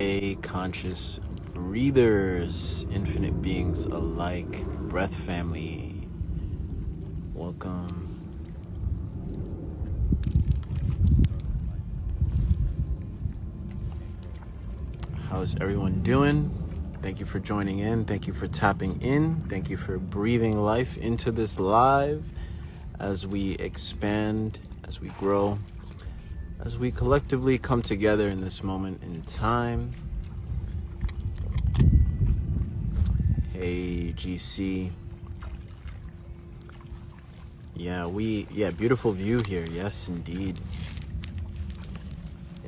Hey, conscious breathers, infinite beings alike, breath family, welcome. How's everyone doing? Thank you for joining in. Thank you for tapping in. Thank you for breathing life into this live as we expand, as we grow, as we collectively come together in this moment in time. Hey, GC. Yeah, beautiful view here. Yes, indeed.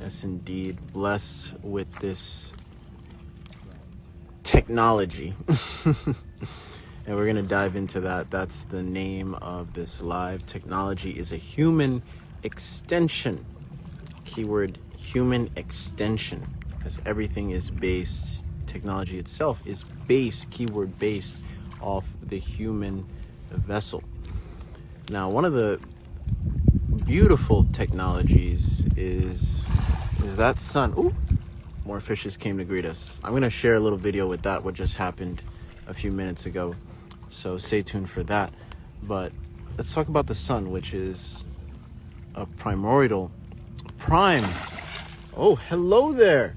Yes, indeed. Blessed with this technology. And we're going to dive into that. That's the name of this live. Technology is a human extension. Keyword human extension. Because everything is based, technology itself is based, keyword based, off the human vessel. Now, one of the beautiful technologies is that sun. Ooh, more fishes came to greet us. I'm going to share a little video with that, what just happened a few minutes ago. So stay tuned for that. But let's talk about the sun, which is a primordial prime. Oh, hello there.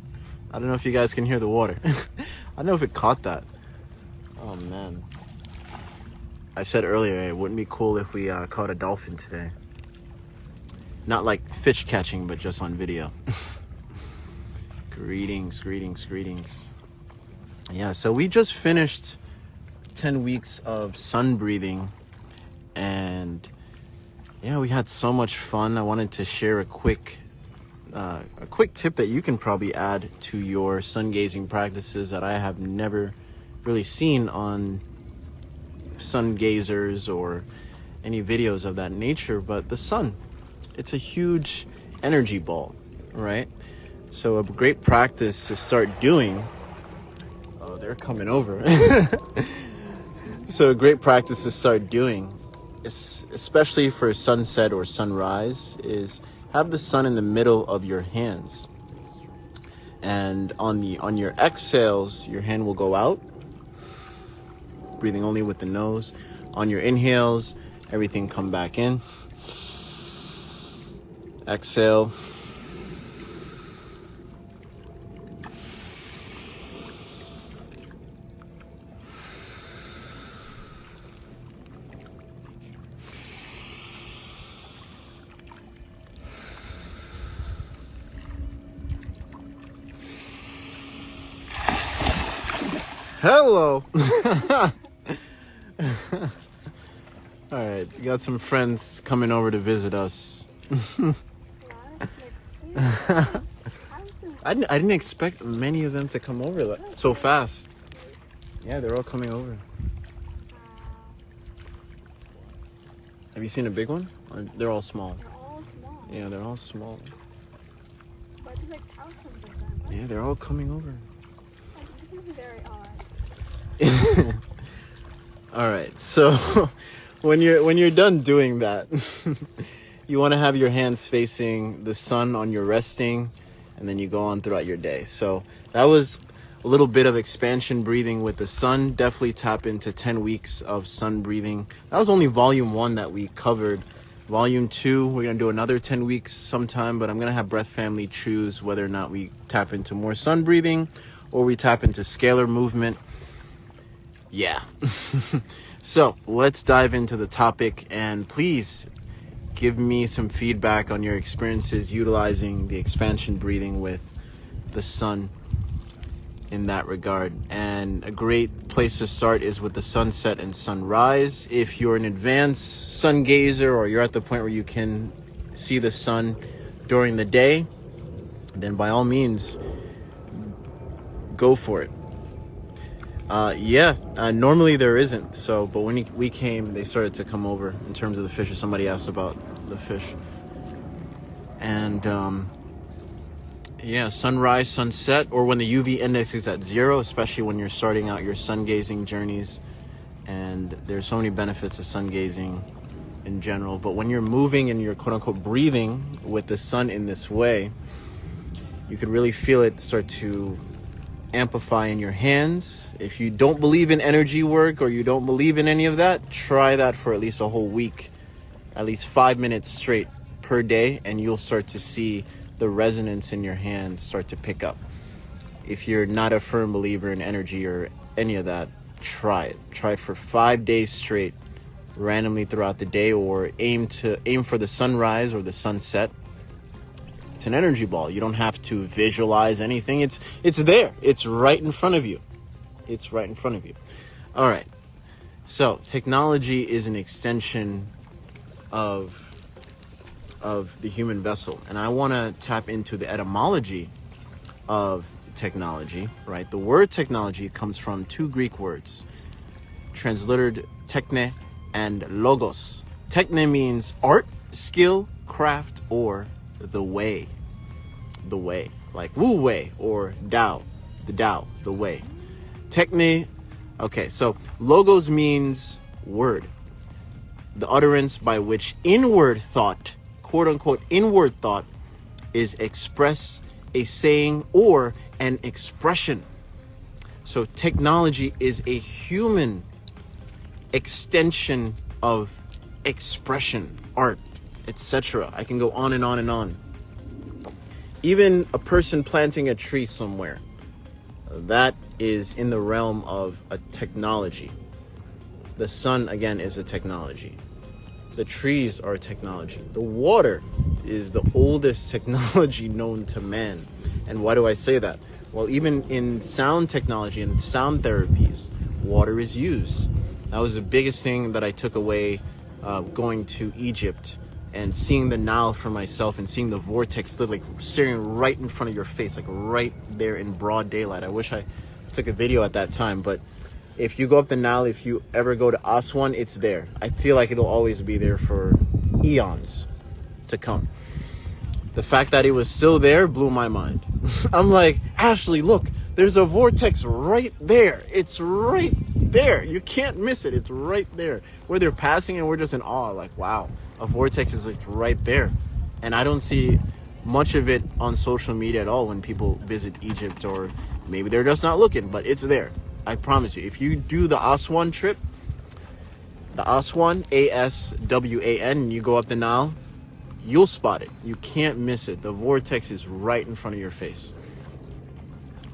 I don't know if you guys can hear the water. I don't know if it caught that. Oh, man. I said earlier, it wouldn't be cool if we caught a dolphin today. Not like fish catching, but just on video. Greetings. Yeah, so we just finished 10 weeks of sun breathing. And yeah, we had so much fun. I wanted to share a quick tip that you can probably add to your sun gazing practices that I have never really seen on sun gazers or any videos of that nature. But the sun, it's a huge energy ball, right? So a great practice to start doing, oh, they're coming over. So a great practice to start doing, especially for sunset or sunrise, is have the sun in the middle of your hands. And on your exhales, your hand will go out, breathing only with the nose. On your inhales, everything come back in. Exhale. Hello. All right, we got some friends coming over to visit us. I didn't expect many of them to come over so fast. Yeah, they're all coming over. Have you seen a big one? Or they're all small? They're all small. Yeah, they're all small. But there's like thousands of them. Yeah, they're all coming over. This is very odd. All right, so when you're done doing that, you want to have your hands facing the sun on your resting, and then you go on throughout your day. So that was a little bit of expansion breathing with the sun. Definitely tap into 10 weeks of sun breathing. That was only volume 1 that we covered. Volume 2, we're going to do another 10 weeks sometime, but I'm going to have Breath Family choose whether or not we tap into more sun breathing or we tap into scalar movement. Yeah. So let's dive into the topic, and please give me some feedback on your experiences utilizing the expansion breathing with the sun in that regard. And a great place to start is with the sunset and sunrise. If you're an advanced sun gazer or you're at the point where you can see the sun during the day, then by all means, go for it. Normally there isn't. So, but when we came, they started to come over in terms of the fish. Somebody asked about the fish. And, sunrise, sunset, or when the UV index is at 0, especially when you're starting out your sun gazing journeys. And there's so many benefits of sun gazing in general. But when you're moving and you're quote unquote breathing with the sun in this way, You could really feel it start to amplify in your hands. If you don't believe in energy work or you don't believe in any of that, try that for at least a whole week, at least 5 minutes straight per day, and you'll start to see the resonance in your hands start to pick up. If you're not a firm believer in energy or any of that, try it. Try it for 5 days straight, randomly throughout the day, or aim for the sunrise or the sunset. It's an energy ball. You don't have to visualize anything. It's there. It's right in front of you. It's right in front of you. All right. So technology is an extension of the human vessel, and I want to tap into the etymology of technology. Right. The word technology comes from two Greek words, transliterated techne and logos. Techne means art, skill, craft, or the way, like Wu Wei or Dao, the Dao, the way. Techne, okay, so logos means word, the utterance by which inward thought, quote unquote, inward thought is express a saying or an expression. So technology is a human extension of expression, art, etc. I can go on and on and on. Even a person planting a tree somewhere, that is in the realm of a technology. The sun, again, is a technology. The trees are a technology. The water is the oldest technology known to man. And why do I say that? Well, even in sound technology and sound therapies, water is used. That was the biggest thing that I took away going to Egypt and seeing the Nile for myself and seeing the vortex like staring right in front of your face, like right there in broad daylight. I wish I took a video at that time, but if you go up the Nile, if you ever go to Aswan, it's there. I feel like it'll always be there for eons to come. The fact that it was still there blew my mind. I'm like, Ashley, look, there's a vortex right there. It's right there. You can't miss it. It's right there. Where they're passing and we're just in awe, like, wow, a vortex is like right there. And I don't see much of it on social media at all when people visit Egypt, or maybe they're just not looking, but it's there. I promise you, if you do the Aswan trip, the Aswan, ASWAN, you go up the Nile, you'll spot it. You can't miss it. The vortex is right in front of your face.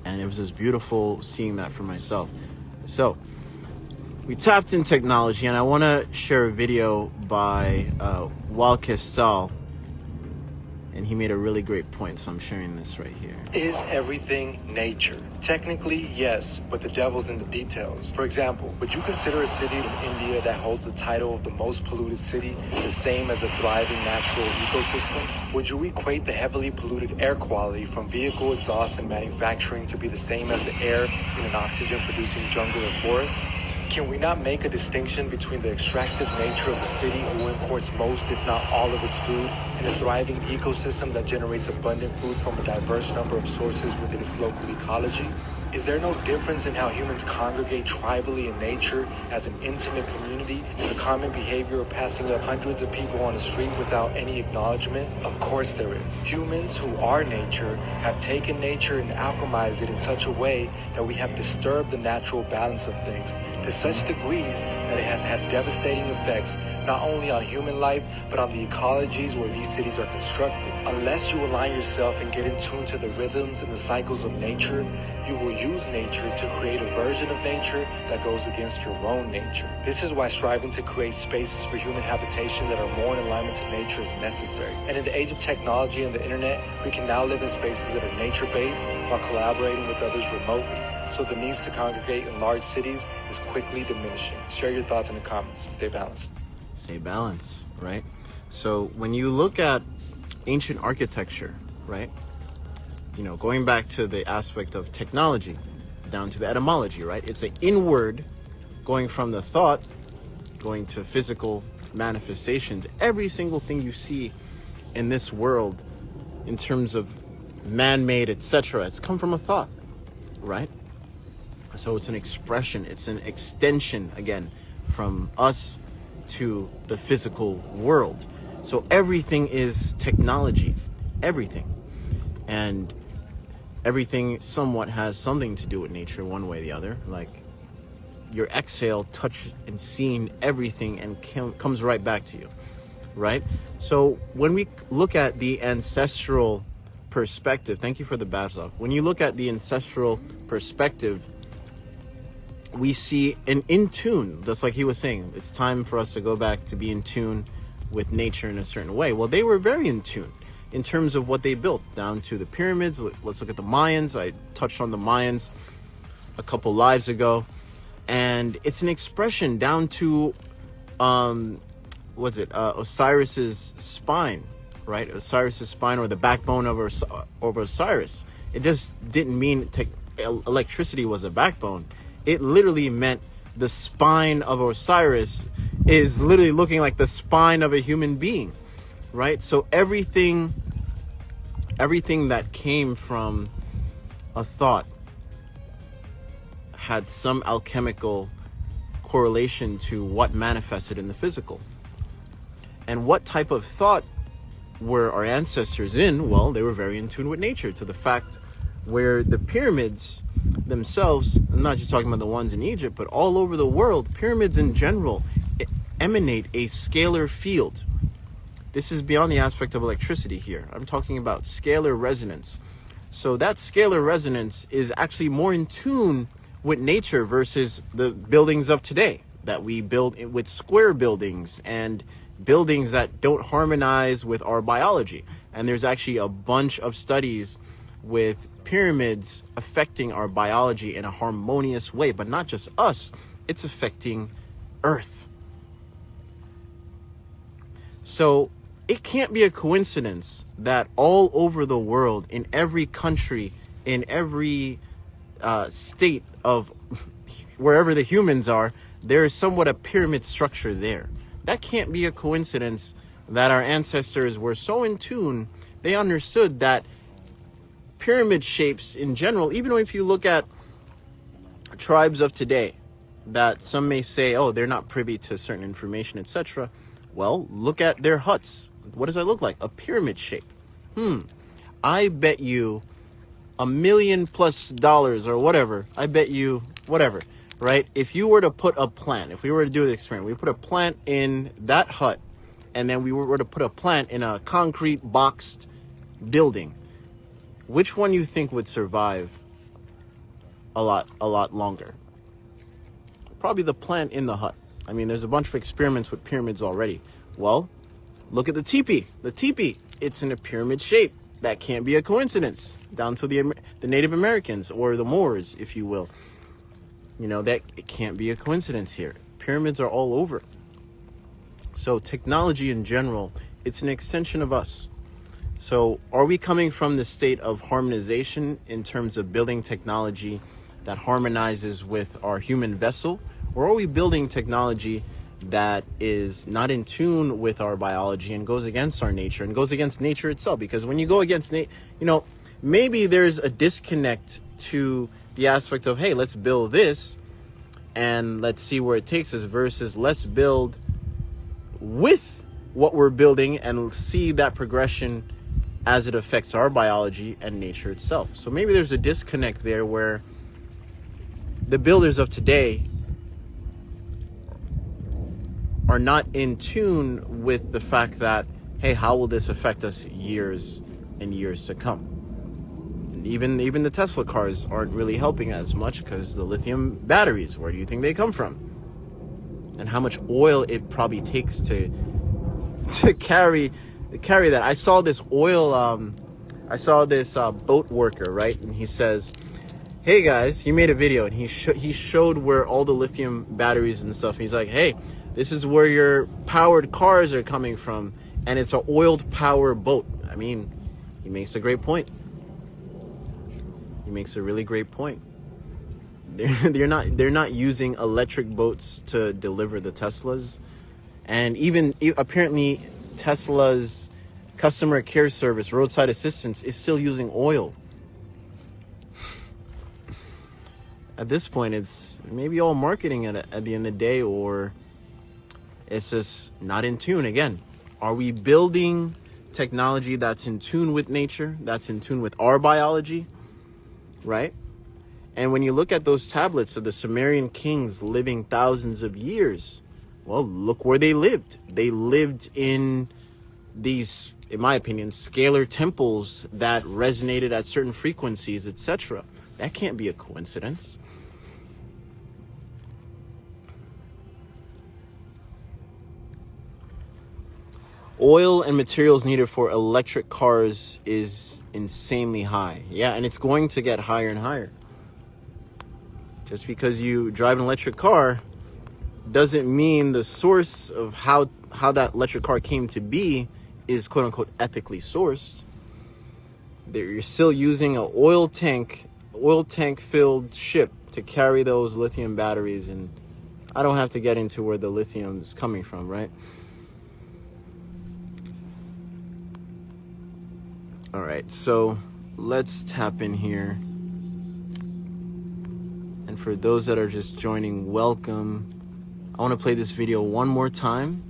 And it was just beautiful seeing that for myself. So we tapped in technology, and I want to share a video by Wal Kestal, and he made a really great point, so I'm sharing this right here. Is everything nature? Technically, yes, but the devil's in the details. For example, would you consider a city in India that holds the title of the most polluted city the same as a thriving natural ecosystem? Would you equate the heavily polluted air quality from vehicle exhaust and manufacturing to be the same as the air in an oxygen-producing jungle or forest? Can we not make a distinction between the extractive nature of a city who imports most, if not all, of its food, and a thriving ecosystem that generates abundant food from a diverse number of sources within its local ecology? Is there no difference in how humans congregate tribally in nature as an intimate community and the common behavior of passing up hundreds of people on the street without any acknowledgement? Of course there is. Humans who are nature have taken nature and alchemized it in such a way that we have disturbed the natural balance of things to such degrees that it has had devastating effects not only on human life but on the ecologies where these cities are constructed. Unless you align yourself and get in tune to the rhythms and the cycles of nature, you will use nature to create a version of nature that goes against your own nature. This is why striving to create spaces for human habitation that are more in alignment to nature is necessary. And in the age of technology and the internet, we can now live in spaces that are nature-based while collaborating with others remotely. So the needs to congregate in large cities is quickly diminishing. Share your thoughts in the comments. Stay balanced. Stay balanced, right? So when you look at ancient architecture, right? You know, going back to the aspect of technology, down to the etymology, right? It's an inward, going from the thought, going to physical manifestations. Every single thing you see in this world, in terms of man-made, etc., it's come from a thought, right? So it's an expression, it's an extension, again, from us to the physical world. So everything is technology, everything. And everything somewhat has something to do with nature one way or the other. Like your exhale, touch and seeing everything and comes right back to you, right? So when we look at the ancestral perspective, thank you for the badge love. When you look at the ancestral perspective, we see an in tune, just like he was saying, it's time for us to go back to be in tune with nature in a certain way. Well, they were very in tune in terms of what they built, down to the pyramids. Let's look at the Mayans. I touched on the Mayans a couple lives ago, and it's an expression down to Osiris's spine, right? Osiris's spine, or the backbone of Osiris. It just didn't mean electricity was a backbone. It literally meant the spine of Osiris is literally looking like the spine of a human being, right? So everything that came from a thought had some alchemical correlation to what manifested in the physical. And what type of thought were our ancestors in? Well, they were very in tune with nature, to the fact where the pyramids themselves, I'm not just talking about the ones in Egypt, but all over the world, pyramids in general emanate a scalar field. This is beyond the aspect of electricity here. I'm talking about scalar resonance. So that scalar resonance is actually more in tune with nature versus the buildings of today that we build with square buildings and buildings that don't harmonize with our biology. And there's actually a bunch of studies with pyramids affecting our biology in a harmonious way, but not just us, it's affecting Earth. So it can't be a coincidence that all over the world, in every country, in every state of wherever the humans are, there is somewhat a pyramid structure there. That can't be a coincidence that our ancestors were so in tune, they understood that pyramid shapes in general, even if you look at tribes of today, that some may say, oh, they're not privy to certain information, etc. Well, look at their huts. What does that look like? A pyramid shape. I bet you $1 million+ or whatever. I bet you whatever, right? If you were to put a plant, if we were to do the experiment, we put a plant in that hut, and then we were to put a plant in a concrete boxed building, which one you think would survive a lot longer? Probably the plant in the hut. I mean, there's a bunch of experiments with pyramids already. Well, look at the teepee. The teepee, it's in a pyramid shape. That can't be a coincidence. Down to the Native Americans, or the Moors, if you will. You know, that it can't be a coincidence here. Pyramids are all over. So technology in general, it's an extension of us. So are we coming from the state of harmonization in terms of building technology that harmonizes with our human vessel? Or are we building technology that is not in tune with our biology and goes against our nature and goes against nature itself? Because when you go against maybe there's a disconnect to the aspect of, hey, let's build this and let's see where it takes us, versus let's build with what we're building and see that progression as it affects our biology and nature itself. So maybe there's a disconnect there where the builders of today are not in tune with the fact that, hey, how will this affect us years and years to come? Even the Tesla cars aren't really helping as much because the lithium batteries, where do you think they come from? And how much oil it probably takes to carry that. I saw this boat worker, right? And he says, hey guys, he made a video and he showed where all the lithium batteries and stuff. He's like, hey, this is where your powered cars are coming from, and it's an oiled power boat. I mean, he makes a great point. He makes a really great point. They're not using electric boats to deliver the Teslas, and even apparently Tesla's customer care service, roadside assistance, is still using oil. At this point, it's maybe all marketing at the end of the day, or it's just not in tune. Again, are we building technology that's in tune with nature, that's in tune with our biology? right? And when you look at those tablets of the Sumerian kings living thousands of years, well, look where they lived. They lived in these, in my opinion, scalar temples that resonated at certain frequencies, etc. That can't be a coincidence. Oil and materials needed for electric cars is insanely high. Yeah, and it's going to get higher and higher. Just because you drive an electric car doesn't mean the source of how that electric car came to be is quote unquote ethically sourced. You're still using an oil tank filled ship to carry those lithium batteries, and I don't have to get into where the lithium is coming from, right? All right, so let's tap in here. And for those that are just joining, welcome. I want to play this video one more time.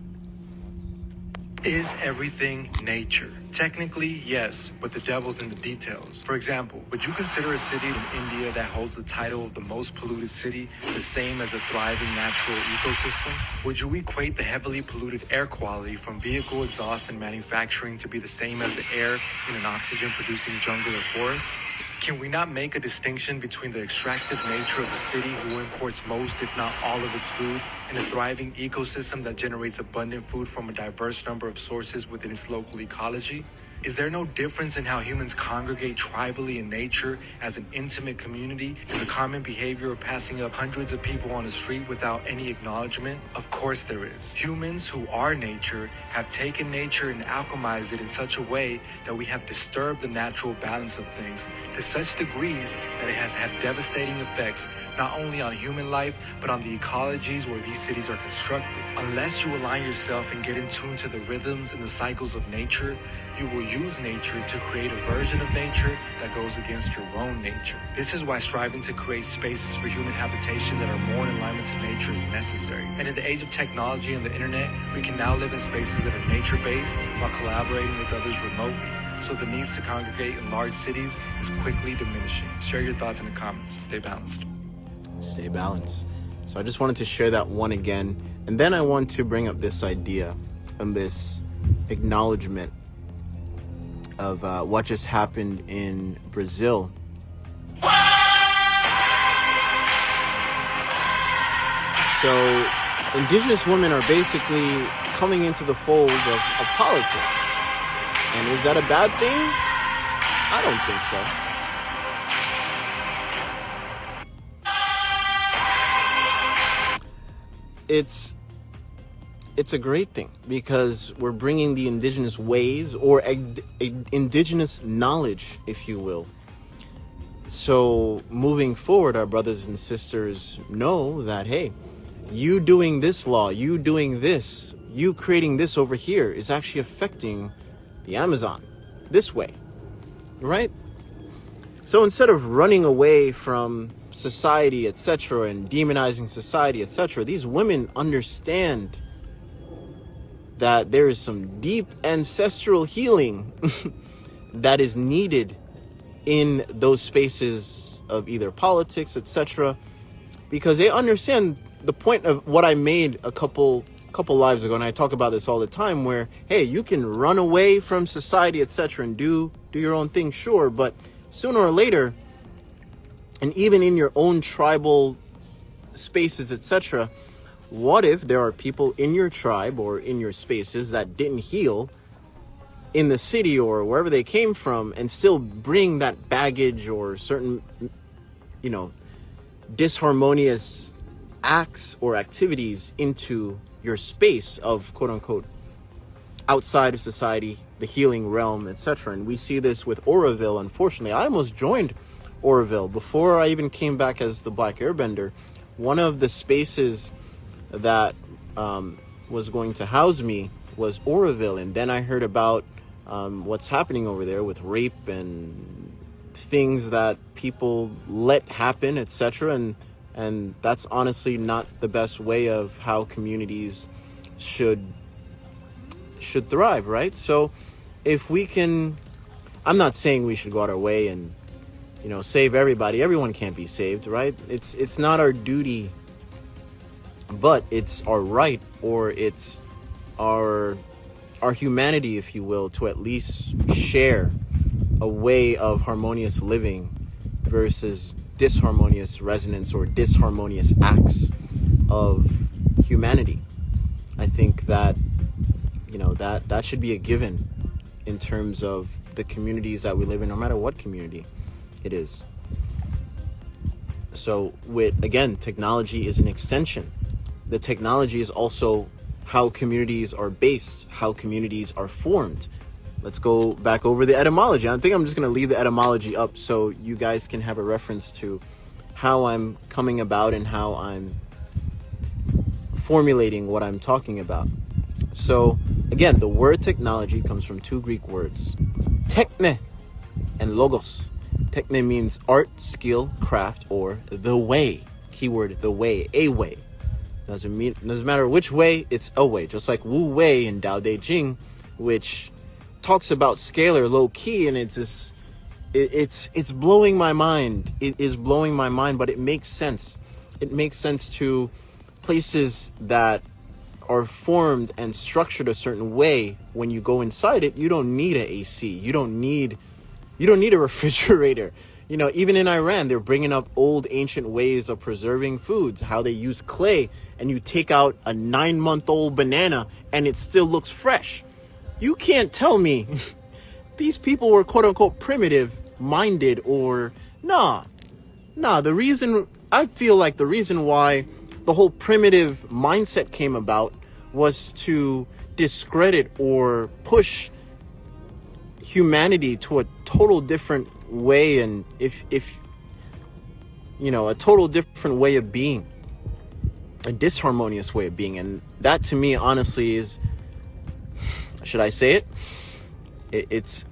Is everything nature? Technically, yes, but the devil's in the details. For example, would you consider a city in India that holds the title of the most polluted city the same as a thriving natural ecosystem? Would you equate the heavily polluted air quality from vehicle exhaust and manufacturing to be the same as the air in an oxygen-producing jungle or forest? Can we not make a distinction between the extractive nature of a city who imports most, if not all, of its food, and a thriving ecosystem that generates abundant food from a diverse number of sources within its local ecology? Is there no difference in how humans congregate tribally in nature as an intimate community and the common behavior of passing up hundreds of people on the street without any acknowledgement? Of course there is. Humans who are nature have taken nature and alchemized it in such a way that we have disturbed the natural balance of things to such degrees that it has had devastating effects not only on human life, but on the ecologies where these cities are constructed. Unless you align yourself and get in tune to the rhythms and the cycles of nature, you will use nature to create a version of nature that goes against your own nature. This is why striving to create spaces for human habitation that are more in alignment to nature is necessary. And in the age of technology and the internet, we can now live in spaces that are nature-based while collaborating with others remotely. So the needs to congregate in large cities is quickly diminishing. Share your thoughts in the comments. Stay balanced. Stay balanced. So I just wanted to share that one again. And then I want to bring up this idea and this acknowledgement of what just happened in Brazil. So indigenous women are basically coming into the fold of politics. And is that a bad thing? I don't think so. It's a great thing because we're bringing the indigenous ways or indigenous knowledge, if you will. So moving forward, our brothers and sisters know that, hey, you doing this law, you doing this, you creating this over here is actually affecting the Amazon this way, right? So instead of running away from society, etc., and demonizing society, etc., these women understand that there is some deep ancestral healing that is needed in those spaces of either politics, etc., because they understand the point of what I made a couple lives ago, and I talk about this all the time, where, hey, you can run away from society, etc., and do your own thing, sure, but sooner or later, and even in your own tribal spaces, etc., what if there are people in your tribe or in your spaces that didn't heal in the city or wherever they came from and still bring that baggage or certain, disharmonious acts or activities into your space of quote unquote outside of society, the healing realm, etc. And we see this with Oroville. Unfortunately, I almost joined Oroville before I even came back as the Black Airbender. One of the spaces that was going to house me was Oroville, and then I heard about what's happening over there with rape and things that people let happen, etc. And that's honestly not the best way of how communities should thrive, right? So if we can, I'm not saying we should go out our way and save everybody. Everyone can't be saved, right? It's not our duty, but it's our right, or it's our humanity, if you will, to at least share a way of harmonious living versus disharmonious resonance or disharmonious acts of humanity. I think that that should be a given in terms of the communities that we live in, no matter what community it is. So again, technology is an extension. The technology is also how communities are based, how communities are formed. Let's go back over the etymology. I think I'm just going to leave the etymology up so you guys can have a reference to how I'm coming about and how I'm formulating what I'm talking about. So again, the word technology comes from two Greek words, techne and logos. Techne means art, skill, craft, or the way. Keyword, the way, a way. Doesn't matter which way, it's a way. Just like Wu Wei in Tao Te Ching, which talks about scalar, low key, and it's blowing my mind. It is blowing my mind, but it makes sense. It makes sense to places that are formed and structured a certain way. When you go inside it, you don't need an AC. You don't need a refrigerator. Even in Iran, they're bringing up old ancient ways of preserving foods, how they use clay, and you take out a 9-month-old banana and it still looks fresh. You can't tell me these people were quote unquote primitive minded or nah. I feel like the reason why the whole primitive mindset came about was to discredit or push humanity to a total different way, and if a total different way of being, a disharmonious way of being. And that to me honestly is, should I say it? It's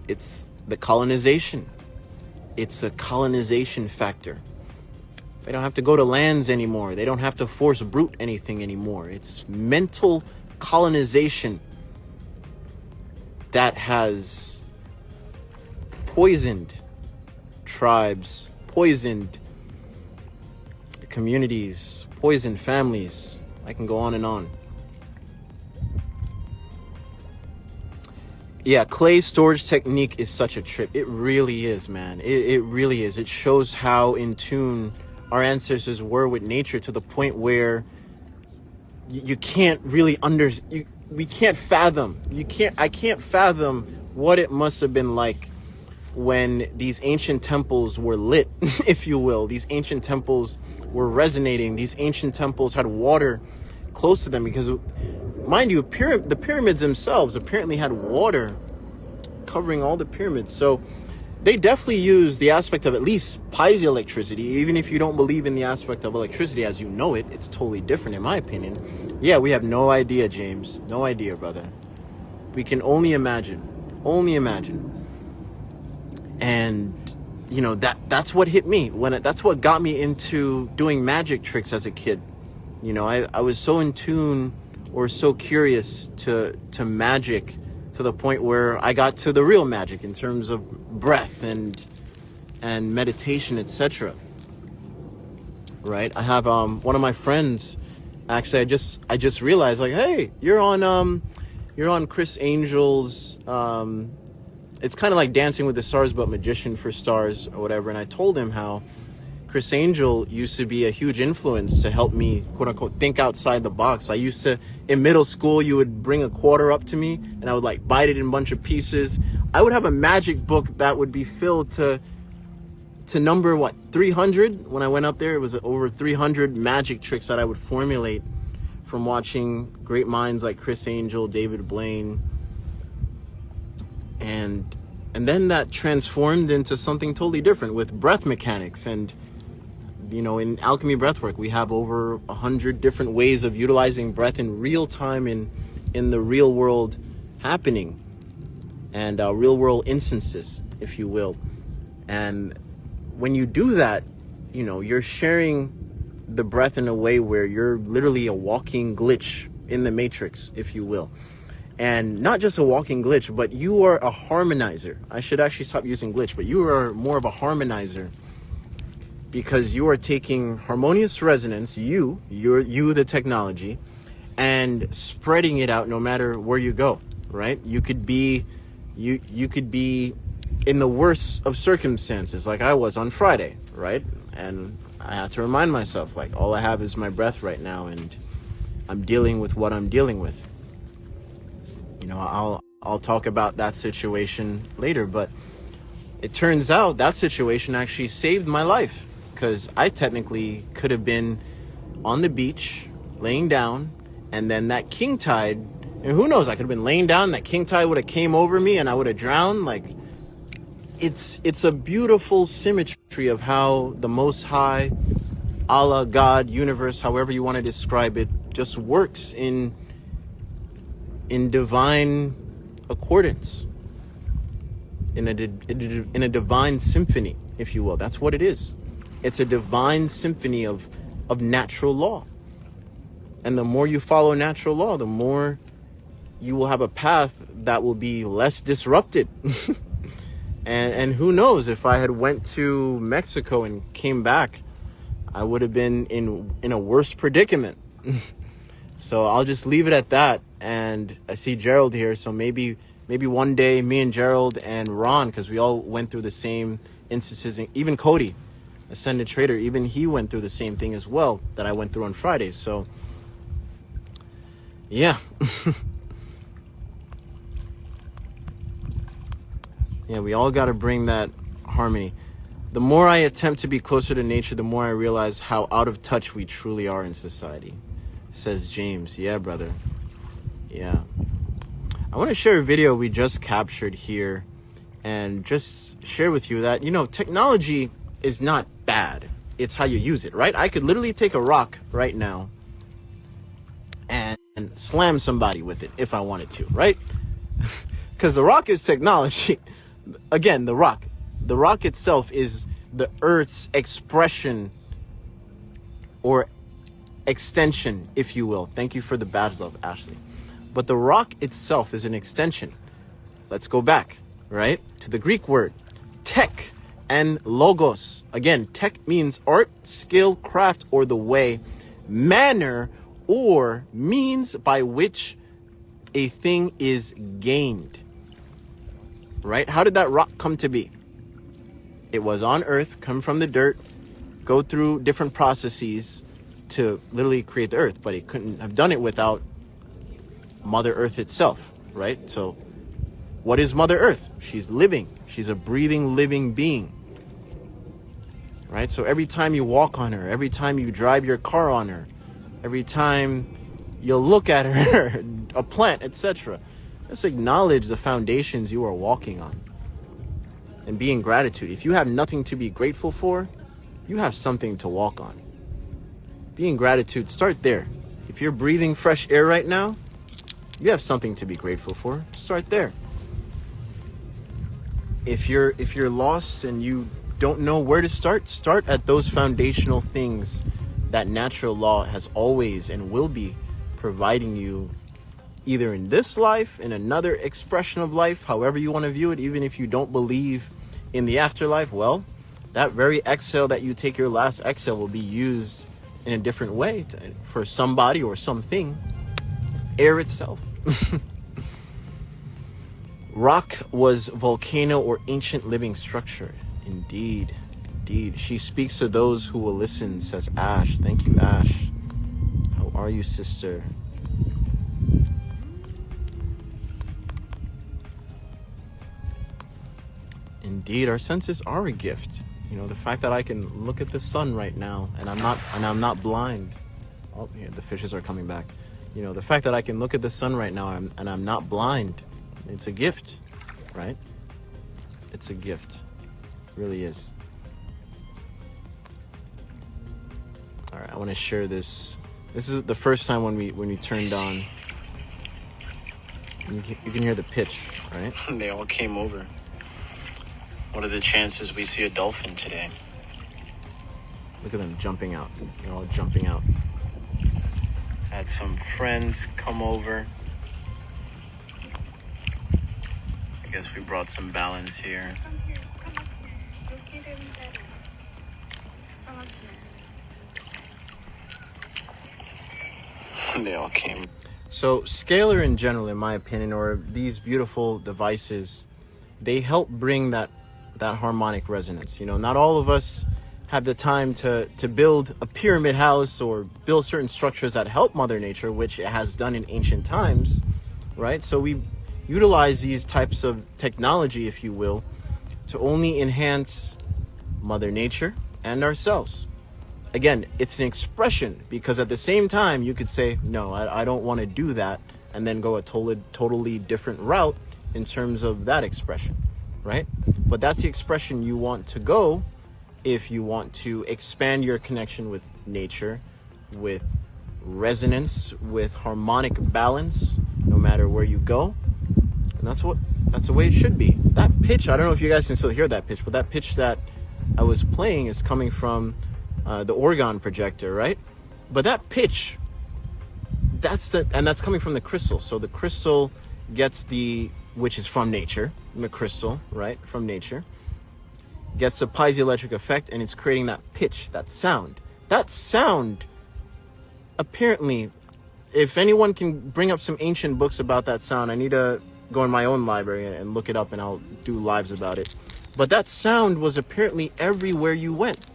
the colonization. It's a colonization factor. They don't have to go to lands anymore. They don't have to force brute anything anymore. It's mental colonization that has poisoned tribes, poisoned communities, poisoned families. I can go on and on. Yeah, clay storage technique is such a trip. It really is, man. It really is. It shows how in tune our ancestors were with nature, to the point where you can't really we can't fathom. I can't fathom what it must have been like when these ancient temples were lit, if you will. These ancient temples were resonating. These ancient temples had water close to them, because, mind you, the pyramids themselves apparently had water covering all the pyramids. So they definitely use the aspect of at least piezoelectricity. Even if you don't believe in the aspect of electricity as you know it, it's totally different in my opinion. Yeah, we have no idea, James. No idea, brother. We can only imagine. Only imagine. And that's what hit me that's what got me into doing magic tricks as a kid. I was so in tune, or so curious to magic, to the point where I got to the real magic in terms of breath and meditation, etc. Right? I have one of my friends, actually, I just realized, like, hey, you're on Chris Angel's it's kind of like Dancing with the Stars, but Magician for Stars or whatever. And I told him how Chris Angel used to be a huge influence to help me, quote unquote, think outside the box. I used to, in middle school, you would bring a quarter up to me and I would like bite it in a bunch of pieces. I would have a magic book that would be filled to number 300. When I went up there, it was over 300 magic tricks that I would formulate from watching great minds like Chris Angel, David Blaine. And then that transformed into something totally different with breath mechanics. And in Alchemy Breathwork, we have over 100 different ways of utilizing breath in real time in the real world happening, and real world instances, if you will. And when you do that, you're sharing the breath in a way where you're literally a walking glitch in the matrix, if you will. And not just a walking glitch, but you are a harmonizer. I should actually stop using glitch, but you are more of a harmonizer, because you are taking harmonious resonance, you the technology, and spreading it out no matter where you go, right? You could be in the worst of circumstances, like I was on Friday, right? And I had to remind myself, like, all I have is my breath right now, and I'm dealing with what I'm dealing with. You know, I'll talk about that situation later, but it turns out that situation actually saved my life, because I technically could have been on the beach laying down, and then that king tide, and who knows, I could have been laying down, that king tide would have came over me and I would have drowned. Like, it's a beautiful symmetry of how the Most High, Allah, God, universe, however you want to describe it, just works in divine accordance, in a divine symphony, if you will. That's what it is. It's a divine symphony of natural law. And the more you follow natural law, the more you will have a path that will be less disrupted. and who knows, if I had went to Mexico and came back, I would have been in a worse predicament. So I'll just leave it at that. And I see Gerald here, so maybe one day me and Gerald and Ron, because we all went through the same instances, and even Cody, Ascended Trader, even he went through the same thing as well that I went through on Friday. So yeah. Yeah, we all got to bring that harmony. The more I attempt to be closer to nature, the more I realize how out of touch we truly are in society, says James. Yeah, brother. Yeah. I want to share a video we just captured here and just share with you that, you know, technology is not bad. It's how you use it, right? I could literally take a rock right now and slam somebody with it if I wanted to, right? Because the rock is technology. Again, the rock itself is the Earth's expression or extension, if you will. Thank you for the badge, love, Ashley. But the rock itself is an extension. Let's go back, right, to the Greek word tech and logos. Again, tech means art, skill, craft, or the way, manner, or means by which a thing is gained. Right? How did that rock come to be? It was on Earth, come from the dirt, go through different processes to literally create the Earth, but it couldn't have done it without Mother Earth itself, right? So what is Mother Earth? She's living. She's a breathing, living being, right? So every time you walk on her, every time you drive your car on her, every time you look at her, a plant, etc., just acknowledge the foundations you are walking on and be in gratitude. If you have nothing to be grateful for, you have something to walk on. Be in gratitude. Start there. If you're breathing fresh air right now, you have something to be grateful for. Start there. If you're lost and you don't know where to start at those foundational things that natural law has always and will be providing you, either in this life, in another expression of life, however you want to view it. Even if you don't believe in the afterlife, well, that very exhale that you take, your last exhale, will be used in a different way for somebody or something. Air itself. Rock was volcano or ancient living structure. Indeed. She speaks to those who will listen, says Ash. Thank you, Ash. How are you, sister? Indeed, our senses are a gift. You know, the fact that I can look at the sun right now and I'm not blind. Oh, yeah, the fishes are coming back. You know, the fact that I can look at the sun right now and I'm not blind, it's a gift, right? It's a gift. It really is. All right, I want to share this. This is the first time when we turned on. You can hear the pitch, right? They all came over. What are the chances we see a dolphin today? Look at them jumping out. They're all jumping out. Had some friends come over. guess we brought some balance here. Come here. Come up here. You'll see them better. Come up here. They all came. So scalar in general, in my opinion, or these beautiful devices, they help bring that harmonic resonance. You know, not all of us have the time to build a pyramid house or build certain structures that help Mother Nature, which it has done in ancient times, right? So we utilize these types of technology, if you will, to only enhance Mother Nature and ourselves. Again, it's an expression, because at the same time you could say, no, I don't want to do that, and then go a totally different route in terms of that expression, right? But that's the expression you want to go if you want to expand your connection with nature, with resonance, with harmonic balance, no matter where you go. And that's the way it should be. That pitch, I don't know if you guys can still hear that pitch, but that pitch that I was playing is coming from the orgone projector, right? But that pitch, that's coming from the crystal. So the crystal gets which is from nature, the crystal, right, from nature, gets a piezoelectric effect, and it's creating that pitch, that sound. That sound, apparently, if anyone can bring up some ancient books about that sound, I need to go in my own library and look it up, and I'll do lives about it. But that sound was apparently everywhere you went.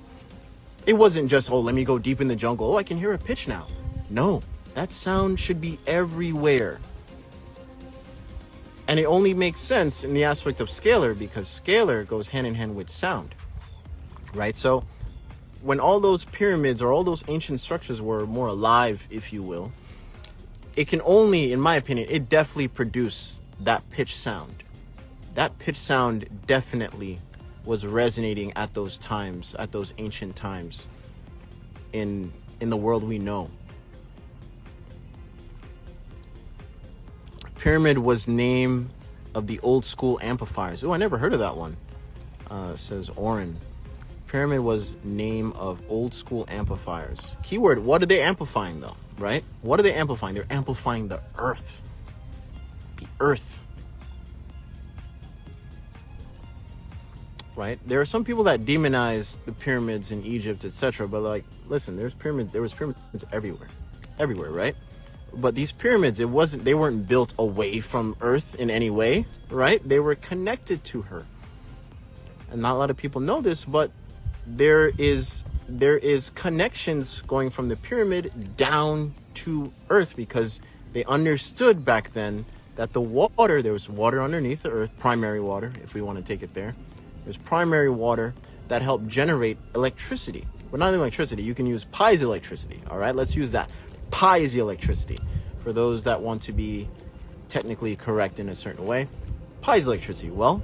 It wasn't just, oh, let me go deep in the jungle. Oh, I can hear a pitch now. No, that sound should be everywhere. And it only makes sense in the aspect of scalar, because scalar goes hand in hand with sound, right? So when all those pyramids or all those ancient structures were more alive, if you will, it can only, in my opinion, it definitely produce that pitch sound. That pitch sound definitely was resonating at those times, at those ancient times in the world we know. Pyramid was name of the old school amplifiers. Oh, I never heard of that one. Says Oren. Pyramid was name of old school amplifiers. Keyword, what are they amplifying though, right? What are they amplifying? They're amplifying the earth. The earth. Right? There are some people that demonize the pyramids in Egypt, etc. But like, listen, there was pyramids everywhere, right? But these pyramids, they weren't built away from Earth in any way, right? They were connected to her. And not a lot of people know this, but there is connections going from the pyramid down to Earth, because they understood back then that there was water underneath the Earth, primary water, if we want to take it there. There's primary water that helped generate electricity. Well, not electricity, you can use piezoelectricity, all right? Let's use that. Piezoelectricity, for those that want to be technically correct in a certain way. Piezoelectricity, well,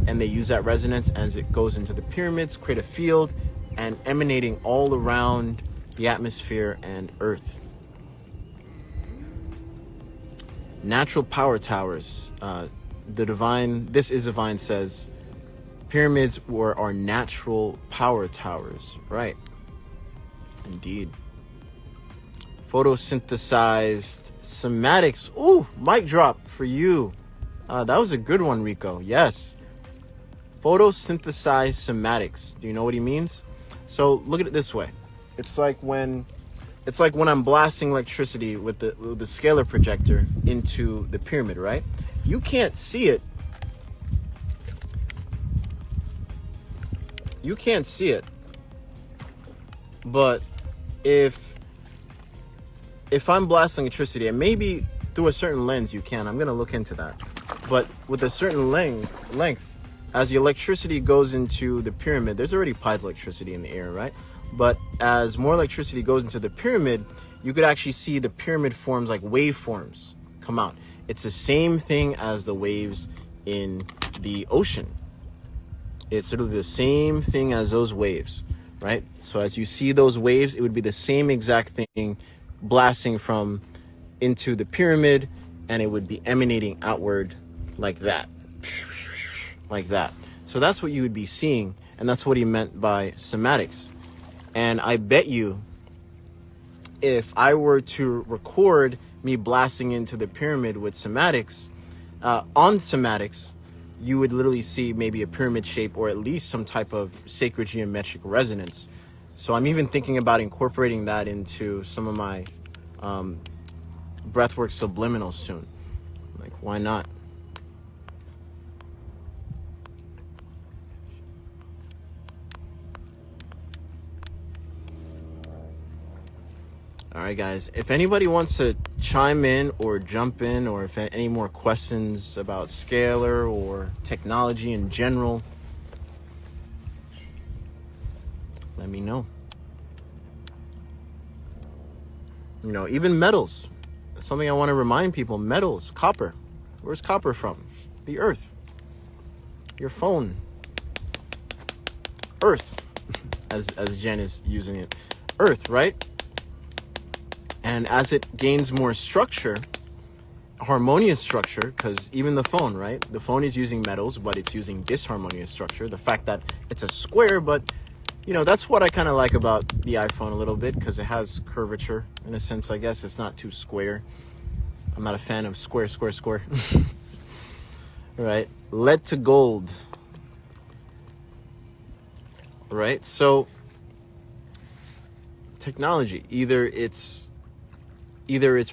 and they use that resonance as it goes into the pyramids, create a field, and emanating all around the atmosphere and Earth. Natural power towers. This is Divine says, pyramids are natural power towers, right? Indeed. Photosynthesized somatics. Ooh, mic drop for you. That was a good one, Rico. Yes. Photosynthesized somatics. Do you know what he means? So look at it this way. It's like when I'm blasting electricity with the scalar projector into the pyramid, right? You can't see it. You can't see it. But if I'm blasting electricity, and maybe through a certain lens you can, I'm going to look into that. But with a certain length, as the electricity goes into the pyramid, there's already piezoelectricity in the air, right? But as more electricity goes into the pyramid, you could actually see the pyramid forms like waveforms come out. It's the same thing as the waves in the ocean. It's literally the same thing as those waves, right? So as you see those waves, it would be the same exact thing blasting from into the pyramid, and it would be emanating outward like that. Like that. So that's what you would be seeing, and that's what he meant by somatics. And I bet you, if I were to record me blasting into the pyramid with somatics, on somatics, you would literally see maybe a pyramid shape or at least some type of sacred geometric resonance. So I'm even thinking about incorporating that into some of my breathwork subliminals soon. Like, why not? All right, guys, if anybody wants to chime in or jump in, or if any more questions about Scalar or technology in general, let me know. You know, even metals. Something I want to remind people, metals, copper. Where's copper from? The earth. Your phone. Earth, as Jen is using it. Earth, right? And as it gains more structure, harmonious structure, because even the phone, right? The phone is using metals, but it's using disharmonious structure. The fact that it's a square, but, you know, that's what I kind of like about the iPhone a little bit, because it has curvature in a sense, I guess. It's not too square. I'm not a fan of square. Right? Lead to gold. Right? So, technology, either it's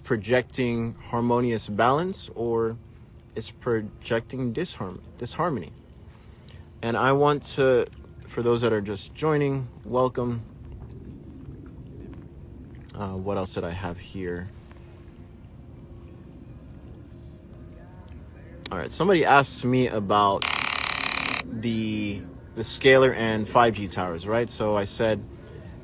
projecting harmonious balance or it's projecting disharmony. And I want to, for those that are just joining, welcome. What else did I have here? All right, somebody asked me about the Scalar and 5G towers, right? So I said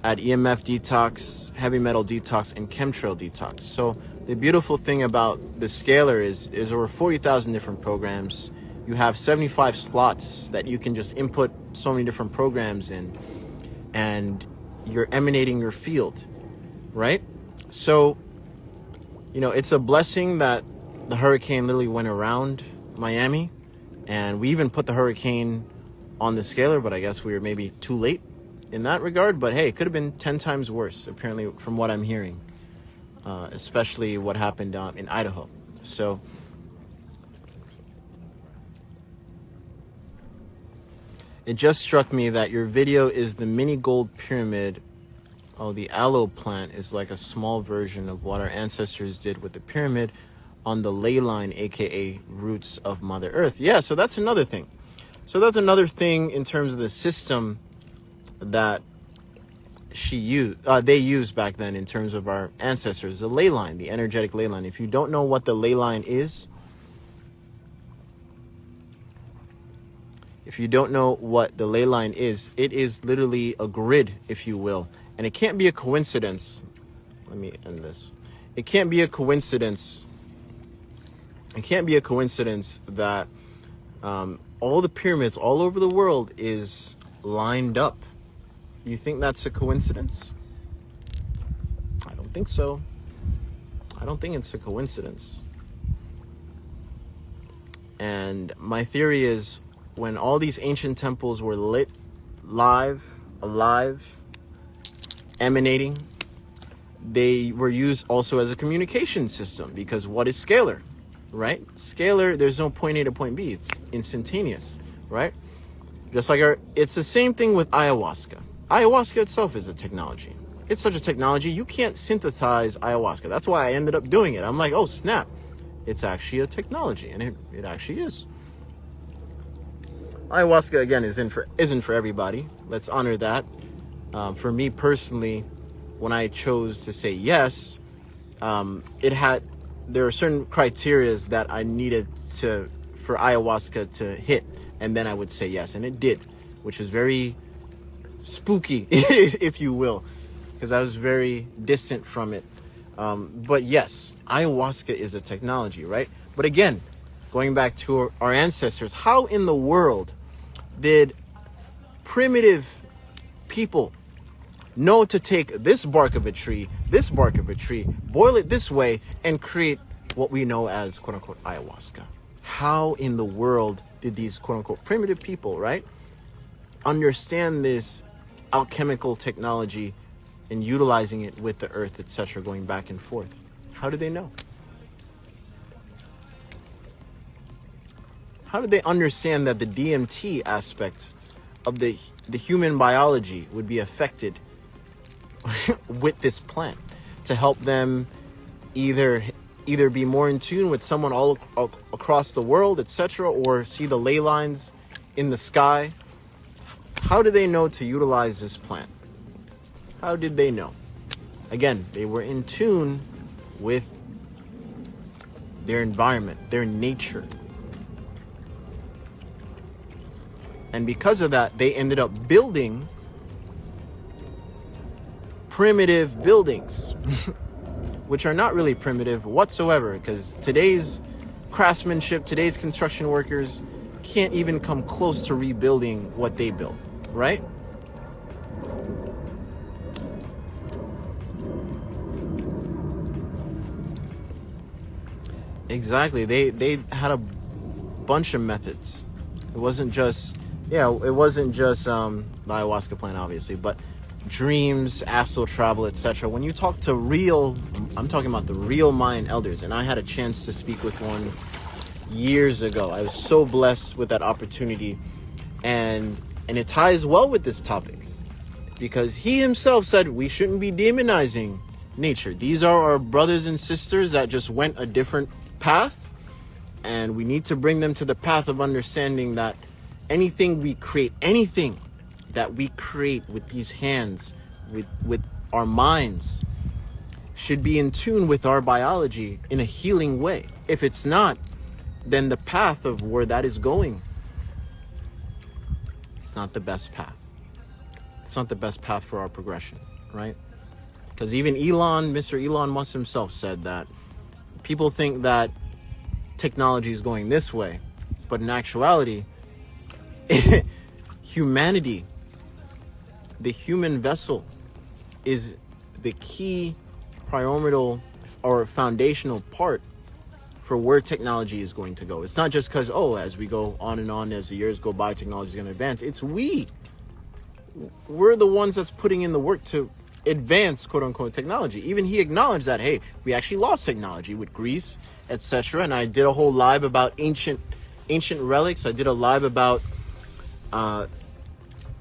at EMF detox, heavy metal detox, and chemtrail detox. So the beautiful thing about the Scalar is over 40,000 different programs. You have 75 slots that you can just input so many different programs in, and you're emanating your field, right? So, you know, it's a blessing that the hurricane literally went around Miami, and we even put the hurricane on the Scalar, but I guess we were maybe too late in that regard. But hey, it could have been 10 times worse, apparently, from what I'm hearing, especially what happened in Idaho. So it just struck me that your video is the mini gold pyramid. Oh, the aloe plant is like a small version of what our ancestors did with the pyramid on the ley line, aka roots of Mother Earth. Yeah, so that's another thing. So that's another thing in terms of the system that they used back then in terms of our ancestors, the ley line, the energetic ley line. If you don't know what the ley line is, it is literally a grid, if you will. And it can't be a coincidence. Let me end this. It can't be a coincidence that all the pyramids all over the world is lined up. You think that's a coincidence? I don't think so. I don't think it's a coincidence. And my theory is, when all these ancient temples were lit, alive, emanating, they were used also as a communication system, because what is Scalar, right? Scalar, there's no point A to point B. It's instantaneous, right? Just like it's the same thing with ayahuasca. Ayahuasca itself is a technology. It's such a technology, you can't synthesize ayahuasca. That's why I ended up doing it. I'm like, oh snap, it's actually a technology, and it actually is. Ayahuasca, again, isn't for everybody. Let's honor that. For me personally, when I chose to say yes, there are certain criteria that I needed for ayahuasca to hit, and then I would say yes, and it did, which was very spooky, if you will, because I was very distant from it. But yes, ayahuasca is a technology, right? But again, going back to our ancestors, how in the world did primitive people know to take this bark of a tree, boil it this way, and create what we know as quote-unquote ayahuasca? How in the world did these quote-unquote primitive people, right, understand this alchemical technology and utilizing it with the earth, etc., going back and forth? How do they know? how did they understand that the DMT aspect of the human biology would be affected with this plant to help them either be more in tune with someone all across the world, etc., or see the ley lines in the sky? How did they know to utilize this plant? How did they know? Again, they were in tune with their environment, their nature. And because of that, they ended up building primitive buildings, which are not really primitive whatsoever, because today's craftsmanship, today's construction workers can't even come close to rebuilding what they built, right? Exactly. They had a bunch of methods. It wasn't just the ayahuasca plant, obviously, but dreams, astral travel, etc. When you talk to I'm talking about the real Mayan elders, and I had a chance to speak with one years ago. I was so blessed with that opportunity, and it ties well with this topic, because he himself said we shouldn't be demonizing nature. These are our brothers and sisters that just went a different path, and we need to bring them to the path of understanding that anything that we create with these hands, with our minds, should be in tune with our biology in a healing way. If it's not, then the path of where that is going, it's not the best path. It's not the best path for our progression, right? Because even Mr. Elon Musk himself said that people think that technology is going this way, but in actuality, humanity, the human vessel, is the key primordial or foundational part for where technology is going to go. It's not just because, as we go on and on, as the years go by, technology is going to advance. It's we're the ones that's putting in the work to advance, quote unquote, technology. Even he acknowledged that, hey, we actually lost technology with Greece, etc. And I did a whole live about ancient relics. I did a live about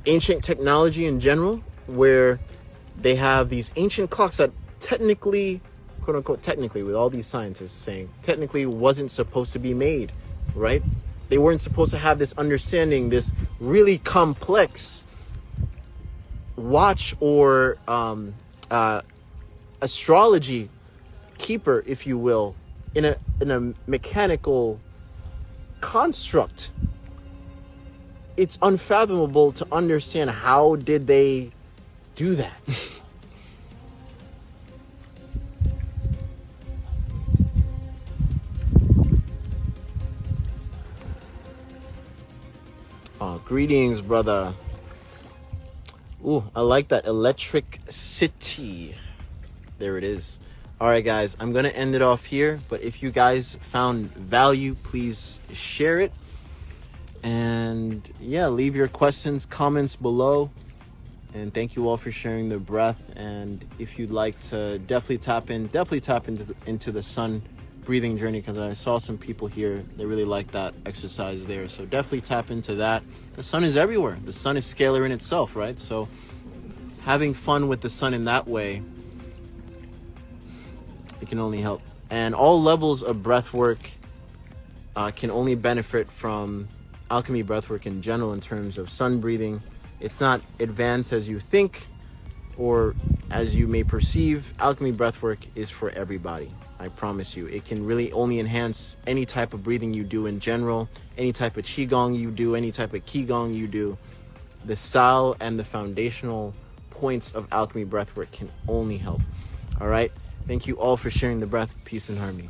ancient technology in general, where they have these ancient clocks that technically, quote unquote, technically, with all these scientists saying, technically wasn't supposed to be made, right? They weren't supposed to have this understanding, this really complex watch or astrology keeper, if you will, in a mechanical construct. It's unfathomable to understand how did they do that. Greetings, brother. Ooh, I like that. Electric City. There it is. All right, guys, I'm going to end it off here. But if you guys found value, please share it. And yeah, leave your questions, comments below. And thank you all for sharing the breath. And if you'd like to definitely tap into the sun breathing journey, because I saw some people here, they really like that exercise there. So definitely tap into that. The sun is everywhere. The sun is scalar in itself, right? So having fun with the sun in that way, it can only help. And all levels of breath work can only benefit from alchemy breathwork in general in terms of sun breathing. It's not advanced as you think or as you may perceive. Alchemy breathwork is for everybody. I promise you. It can really only enhance any type of breathing you do in general, any type of qigong you do, any type of qigong you do. The style and the foundational points of alchemy breathwork can only help. All right. Thank you all for sharing the breath. Peace and harmony.